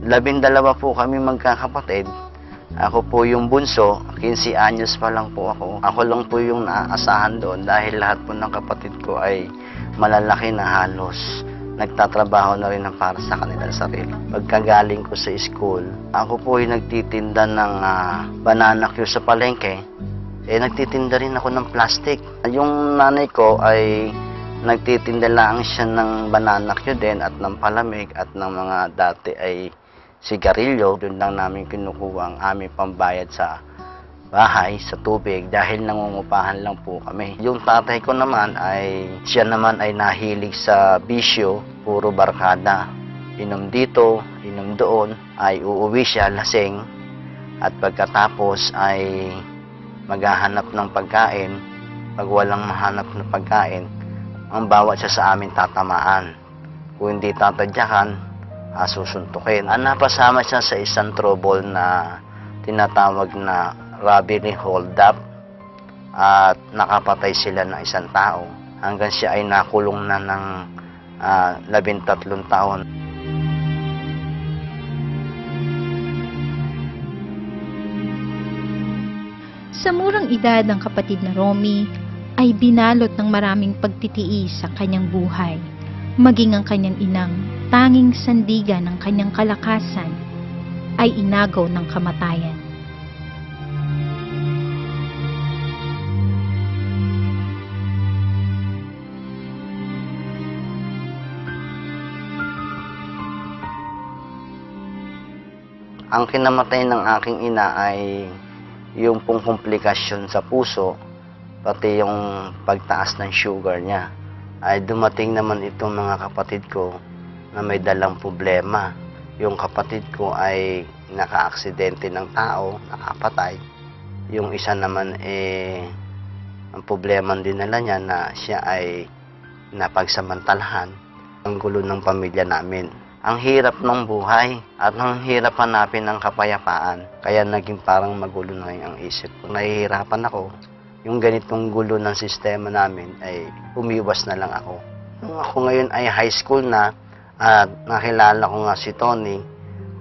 12 po kami magkakapatid. Ako po yung bunso, 15 anyos pa lang po ako. Ako lang po yung naaasahan doon dahil lahat po ng kapatid ko ay malalaki na halos. Nagtatrabaho na rin ng para sa kanilang sarili. Pagkagaling ko sa school, ako po yung nagtitinda ng banana cue sa palengke. Nagtitinda rin ako ng plastic. Yung nanay ko ay nagtitinda lang siya ng banana cue din at ng palamig at ng mga dati ay sigarilyo. Doon lang namin kinukuha ang aming pambayad sa bahay, sa tubig, dahil nangungupahan lang po kami. Yung tatay ko naman siya naman ay nahilig sa bisyo, puro barkada. Inom dito, inom doon, ay uuwi siya lasing at pagkatapos ay maghahanap ng pagkain. Pag walang mahanap ng pagkain, ang bawat siya sa amin tatamaan. Kung hindi tatadyakan, susuntukin. Napasama siya sa isang trouble na tinatawag na robbery hold-up at nakapatay sila ng isang tao hanggang siya ay nakulong na ng 13 taon. Sa murang edad ng kapatid na Romy ay binalot ng maraming pagtitiis sa kanyang buhay, maging ang kanyang inang tanging sandigan ng kanyang kalakasan ay inagaw ng kamatayan. Ang kinamatay ng aking ina ay yung pong komplikasyon sa puso, pati yung pagtaas ng sugar niya. Ay dumating naman itong mga kapatid ko na may dalang problema. Yung kapatid ko ay naka-aksidente ng tao, nakapatay. Yung isa naman ang problema din nila niya na siya ay napagsamantalahan. Ang gulo ng pamilya namin. Ang hirap ng buhay at ang hirap hanapin ng kapayapaan. Kaya naging parang magulo na ang isip ko. Nahihirapan ako. Yung ganitong gulo ng sistema namin ay umiwas na lang ako. Nung ako ngayon ay high school na at nakilala ko nga si Tony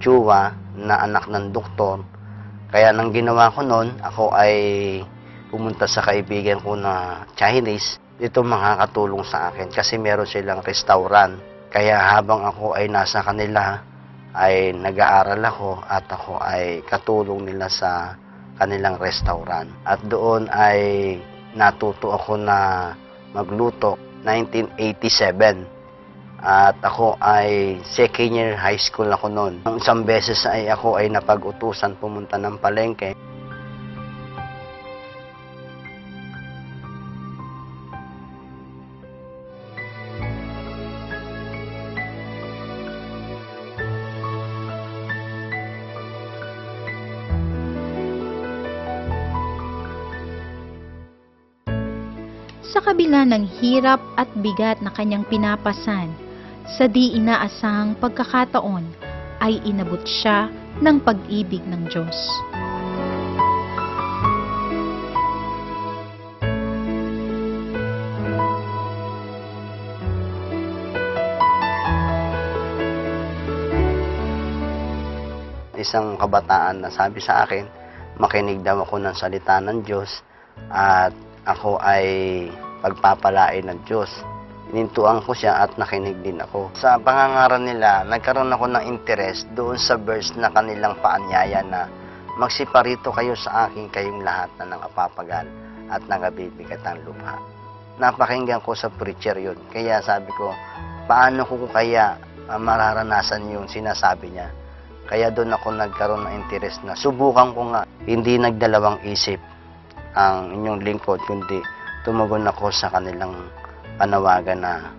Chua na anak ng doktor. Kaya nang ginawa ko noon, ako ay pumunta sa kaibigan ko na Chinese. Ito makakatulong sa akin kasi meron silang restaurant. Kaya habang ako ay nasa kanila, ay nag-aaral ako at ako ay katulong nila sa kanilang restaurant. At doon ay natuto ako na magluto 1987. At ako ay second year high school ako noon. Isang beses ay ako ay napag-utusan pumunta ng palengke. Sa kabila ng hirap at bigat na kanyang pinapasan, sa di inaasahang pagkakataon ay inabot siya ng pag-ibig ng Diyos. Isang kabataan na sabi sa akin, makinig daw ako ng salita ng Diyos at ako ay pagpapalain ng Diyos. Inintuan ko siya at nakinig din ako. Sa pangangaral nila, nagkaroon ako ng interest doon sa verse na kanilang paanyaya na magsiparito kayo sa akin kayong lahat na nangapapagal at nangabibigat ang lupa. Napakinggan ko sa preacher yun. Kaya sabi ko, paano ko kaya mararanasan yung sinasabi niya? Kaya doon ako nagkaroon ng interest na subukan ko nga. Hindi nagdalawang isip ang inyong lingkod, kundi tumugon ako sa kanilang panawagan na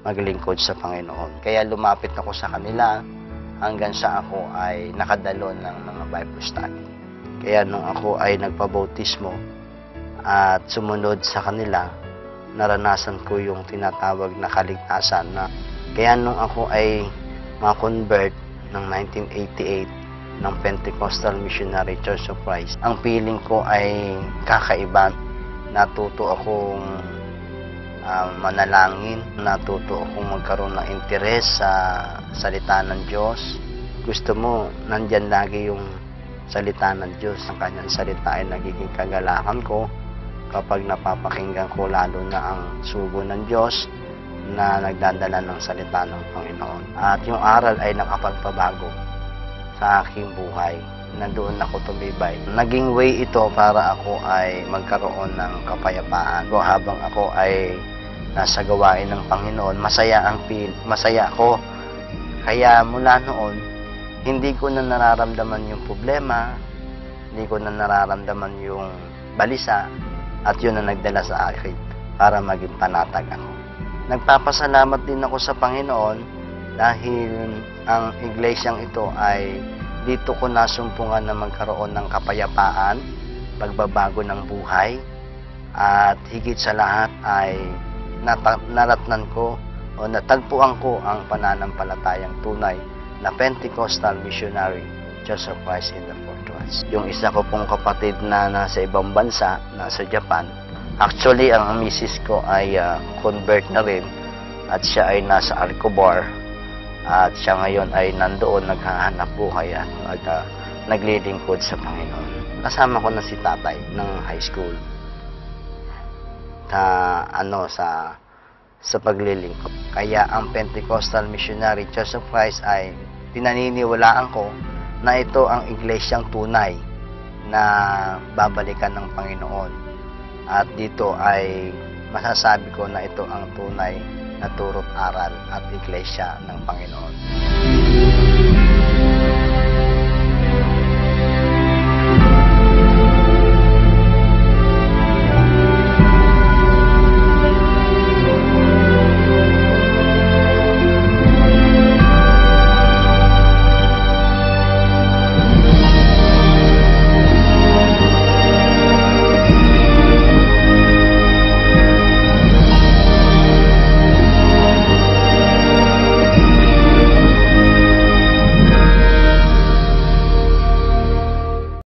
maglingkod sa Panginoon. Kaya lumapit ako sa kanila hanggang sa ako ay nakadalo ng mga Bible study. Kaya nung ako ay nagpabautismo at sumunod sa kanila, naranasan ko yung tinatawag na kaligtasan na kaya nung ako ay ma-convert ng 1988 ng Pentecostal Missionary Church of Christ, ang feeling ko ay kakaiba. Natuto akong manalangin, natuto akong magkaroon ng interes sa salita ng Diyos, gusto mo, nandyan lagi yung salita ng Diyos. Ang kanyang salita ay nagiging kagalakan ko kapag napapakinggan ko lalo na ang sugo ng Diyos na nagdadala ng salita ng Panginoon. At yung aral ay nakapagpabago sa aking buhay. Nandoon ako tumibay. Naging way ito para ako ay magkaroon ng kapayapaan. Habang ako ay nasa gawain ng Panginoon, masaya ako. Kaya mula noon, hindi ko na nararamdaman yung problema, hindi ko na nararamdaman yung balisa, at yun ang nagdala sa akin para maging panatag ako. Nagpapasalamat din ako sa Panginoon dahil ang iglesyang ito ay dito ko nasumpungan na magkaroon ng kapayapaan, pagbabago ng buhay, at higit sa lahat ay naratnan ko o natagpuan ko ang pananampalatayang tunay na Pentecostal Missionary Church of Christ in the Fourth Watch. Yung isa ko pong kapatid na nasa ibang bansa, nasa Japan, actually ang misis ko ay convert na rin at siya ay nasa Alcobar at siya ngayon ay nandoon naghahanap buhay at naglilingkod sa Panginoon. Kasama ko na si tatay ng high school sa paglilingkod. Kaya ang Pentecostal Missionary Church of Christ ay pinaniniwalaan ko na ito ang iglesyang tunay na babalikan ng Panginoon. At dito ay masasabi ko na ito ang tunay na turo't aral at iglesia ng Panginoon.